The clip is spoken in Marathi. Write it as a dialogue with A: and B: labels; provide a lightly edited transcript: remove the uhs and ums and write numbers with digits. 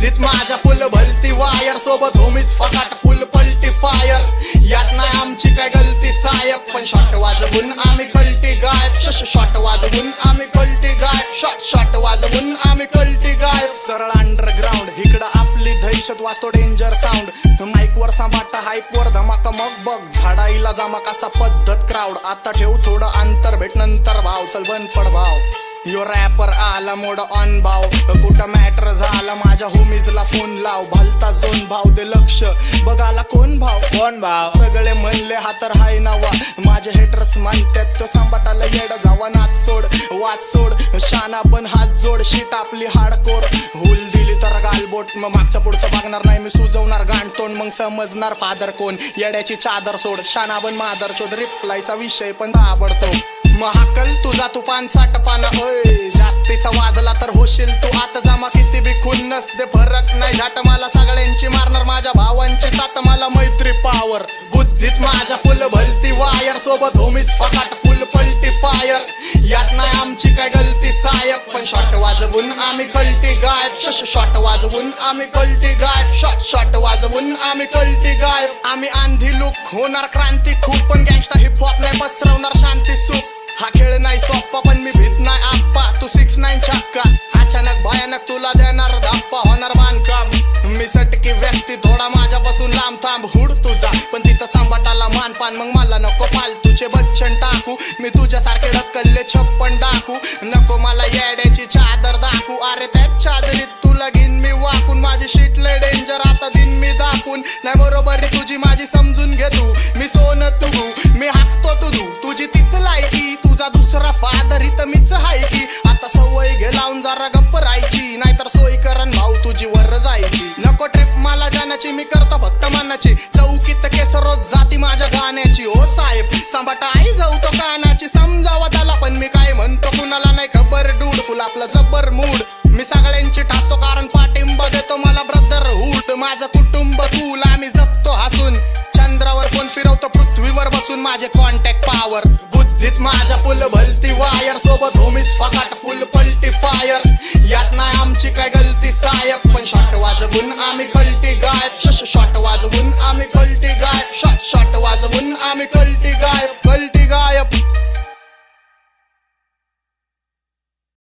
A: बुद्धीत माझ्या फुल भलती वायर, सोबत होमीच फकाट फुल पलटी फायर. यात नाही आमची काय गलती साहेब, पण शॉट वाजवून आम्ही कलटी गायब. शॉट वाजवून आम्ही कलटी गायब. शॉट वाजवून आम्ही कलटी गायब. सरळ अंडरग्राऊंड इकडं आपली दहशत वाजतो डेंजर साऊंड. माईक वर सांभाटा हाईप वर धमाका मग बघ झाडाईला जामा कसा पद्धत क्राऊड. आता ठेव थोडं अंतर भेट नंतर भाव, चल बंद पड भाव. यो रॅपर आला मोड ऑन भाव, कुठं मॅटर झाला माझ्या होमीजला फोन लाव. भलता झोन भाव दे लक्ष बघाला कोण भाव. सगळे म्हणले हा तर हाय नावा, माझे हेटर्स म्हणतात तो सांबाटाला येड जावा. नाच सोड वाच सोड शाना पण हात जोड. शीट आपली हार्डकोर हुल दिली तर गालबोट. मग मागच्या पुढचं बघणार नाही मी, सुजवणार गांडतोंड. मग समजणार फादर कोण, येड्याची चादर सोड. शाना पण मादर चोद, रिप्लायचा विषय पण आवडतो. महाकल तुझा तू 5-60 पाना ओय. जास्तीचा वाजला तर होशील तू आता जमा. किती बी खुन्नस दे फरक नाही झाट. मला सगळ्यांची मारणार माझ्या भावांची साथ. मला मैत्री पावर बुद्धीत माझ्या फुल भलती वायर, सोबत होमीच फकाट फुल पलटी फायर. यात नाही आमची काय गलती साहेब, पण शॉट वाजवून आम्ही कलटी गायब. शॉट वाजवून आम्ही कलटी गायब. शॉट वाजवून आम्ही कलटी गायब. आम्ही आंधी लुक होणार क्रांती खूप, पण गँगस्टा हिपहॉप नाही पसरवणार शांती सूप. हा खेळ नाही सोप्पा पण मी भीत नाही आप्पा. तू 6-9 छक्का अचानक भयानक तुला देणार धप्पा, होणार बांधकाम. मी सटकी व्यक्ती थोडा माझ्यापासून लांब थांब. हुड तुझा पण तिथं सांबाटाला मानपान. मग मला नको फालतूचे बच्चन टाकू, मी तुझ्यासारखे ढकलले 56 डाकू. नको मला येड्याची चादर दाखवू, अरे त्याच चादरीत तुला घेईन मी वाकून. माझी शीट लय डेंजर आता दिन मी दाखवून. नाही बरोबर रे तुझी माझी समजून घे तू. मी सोनं तुगू मी हाकतो तुझू, तुझी तीच लायकी. तुझा दुसरा फादर इथं मीच हाय की. आता सवय घे लावून जरा गप्प राहायची, नाहीतर सोय करण भाऊ तुझी वर जायची. नको ट्रिप मला जाण्याची, मी करतो फक्त मनाची. चौकीत केस रोज जाती माझ्या गाण्याची. हो साहेब सांबाटा आई जाऊ तो कानाची. समजावा त्याला पण मी काय म्हणतो कुणाला नाही खबर. डूड फुल आपला जबर मूड. मी सगळ्यांची टासतो कारण पाठिंबा देतो मला ब्रदरहूड. माझं कुटुंब कूल आम्ही जपतो हसून. चंद्रावर फोन फिरवतो पृथ्वीवर बसून. माझे कॉन्टॅक्ट पावर बुद्धीत माझ्या फुल भलती वायर, सोबत होमीच फकाट फुल पलटी फायर. यात नाही आमची काय गलती साहेब, पण शॉट वाजवून आम्ही कलटी गायब. शॉट वाजवून आम्ही कलटी गायब. शॉट वाजवून आम्ही कलटी गायब.